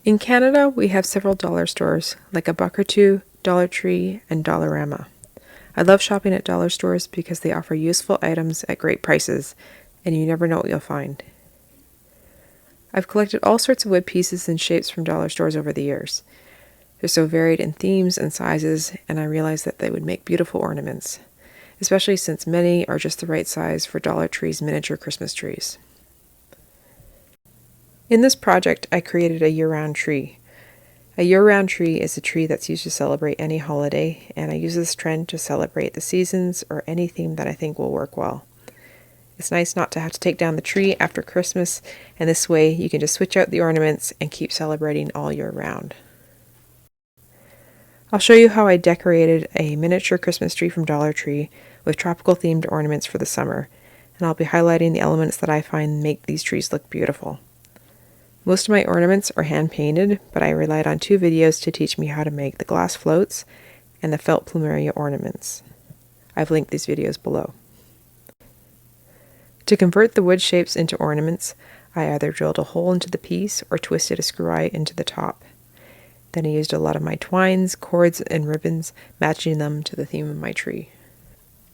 In Canada, we have several dollar stores, like a Buck or Two, Dollar Tree, and Dollarama. I love shopping at dollar stores because they offer useful items at great prices, and you never know what you'll find. I've collected all sorts of wood pieces and shapes from dollar stores over the years. They're so varied in themes and sizes, and I realized that they would make beautiful ornaments, especially since many are just the right size for Dollar Tree's miniature Christmas trees. In this project, I created a year-round tree. A year-round tree is a tree that's used to celebrate any holiday, and I use this trend to celebrate the seasons or any theme that I think will work well. It's nice not to have to take down the tree after Christmas, and this way you can just switch out the ornaments and keep celebrating all year round. I'll show you how I decorated a miniature Christmas tree from Dollar Tree with tropical themed ornaments for the summer, and I'll be highlighting the elements that I find make these trees look beautiful. Most of my ornaments are hand painted, but I relied on 2 videos to teach me how to make the glass floats and the felt Plumeria ornaments. I've linked these videos below. To convert the wood shapes into ornaments, I either drilled a hole into the piece or twisted a screw eye into the top. Then I used a lot of my twines, cords, and ribbons, matching them to the theme of my tree.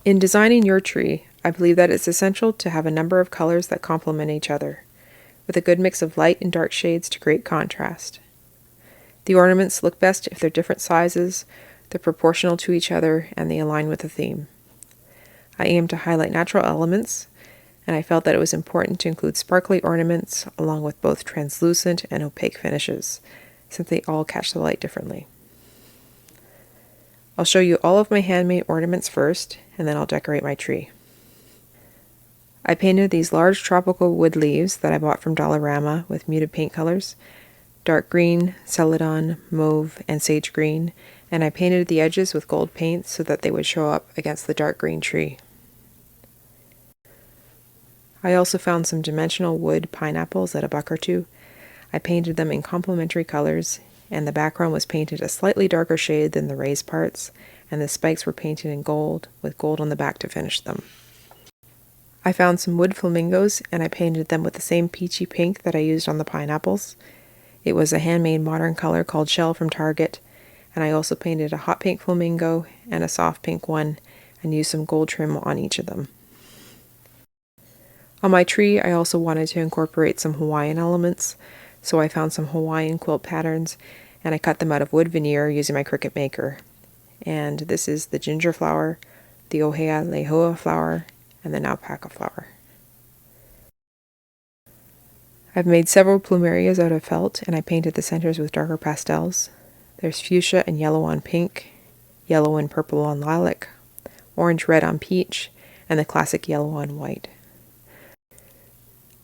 In designing your tree, I believe that it's essential to have a number of colors that complement each other, with a good mix of light and dark shades to create contrast. The ornaments look best if they're different sizes, they're proportional to each other, and they align with the theme. I aim to highlight natural elements, and I felt that it was important to include sparkly ornaments along with both translucent and opaque finishes, since they all catch the light differently. I'll show you all of my handmade ornaments first, and then I'll decorate my tree. I painted these large tropical wood leaves that I bought from Dollarama with muted paint colors, dark green, celadon, mauve, and sage green, and I painted the edges with gold paint so that they would show up against the dark green tree. I also found some dimensional wood pineapples at a Buck or Two. I painted them in complementary colors, and the background was painted a slightly darker shade than the raised parts, and the spikes were painted in gold, with gold on the back to finish them. I found some wood flamingos, and I painted them with the same peachy pink that I used on the pineapples. It was a handmade modern color called Shell from Target, and I also painted a hot pink flamingo and a soft pink one, and used some gold trim on each of them. On my tree, I also wanted to incorporate some Hawaiian elements, so I found some Hawaiian quilt patterns, and I cut them out of wood veneer using my Cricut Maker. And this is the ginger flower, the ohea lehua flower, and the alpaca flower. I've made several plumerias out of felt, and I painted the centers with darker pastels. There's fuchsia and yellow on pink, yellow and purple on lilac, orange red on peach, and the classic yellow on white.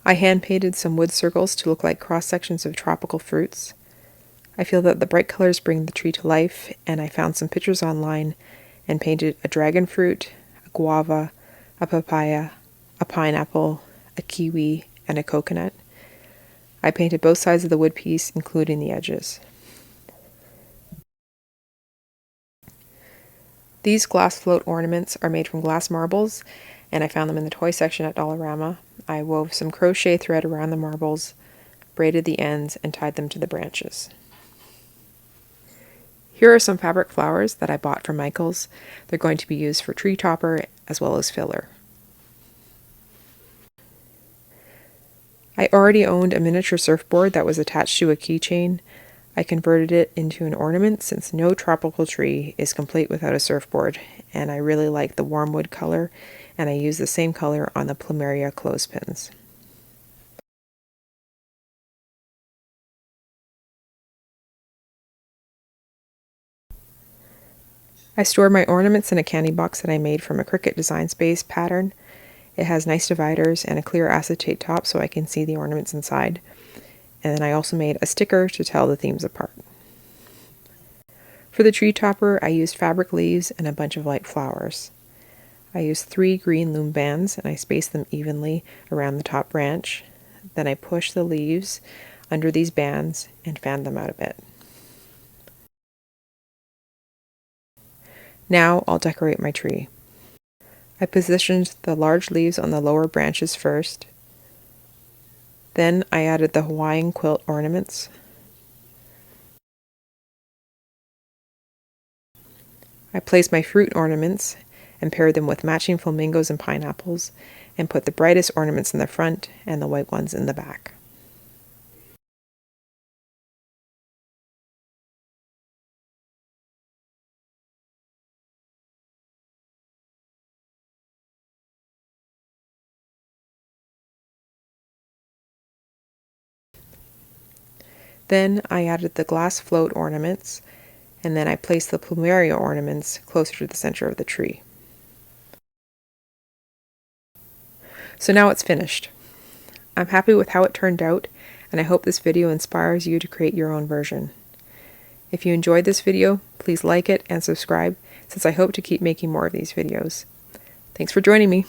I hand painted some wood circles to look like cross sections of tropical fruits. I feel that the bright colors bring the tree to life, and I found some pictures online and painted a dragon fruit, a guava, a papaya, a pineapple, a kiwi, and a coconut. I painted both sides of the wood piece, including the edges. These glass float ornaments are made from glass marbles, and I found them in the toy section at Dollarama. I wove some crochet thread around the marbles, braided the ends, and tied them to the branches. Here are some fabric flowers that I bought from Michael's. They're going to be used for tree topper as well as filler. I already owned a miniature surfboard that was attached to a keychain. I converted it into an ornament since no tropical tree is complete without a surfboard, and I really like the warm wood color, and I used the same color on the Plumeria clothespins. I stored my ornaments in a candy box that I made from a Cricut Design Space pattern. It has nice dividers and a clear acetate top so I can see the ornaments inside. And then I also made a sticker to tell the themes apart. For the tree topper, I used fabric leaves and a bunch of light flowers. I used 3 green loom bands, and I spaced them evenly around the top branch. Then I pushed the leaves under these bands and fanned them out a bit. Now I'll decorate my tree. I positioned the large leaves on the lower branches first. Then I added the Hawaiian quilt ornaments. I placed my fruit ornaments and paired them with matching flamingos and pineapples, and put the brightest ornaments in the front and the white ones in the back. Then I added the glass float ornaments, and then I placed the Plumeria ornaments closer to the center of the tree. So now it's finished. I'm happy with how it turned out, and I hope this video inspires you to create your own version. If you enjoyed this video, please like it and subscribe, since I hope to keep making more of these videos. Thanks for joining me.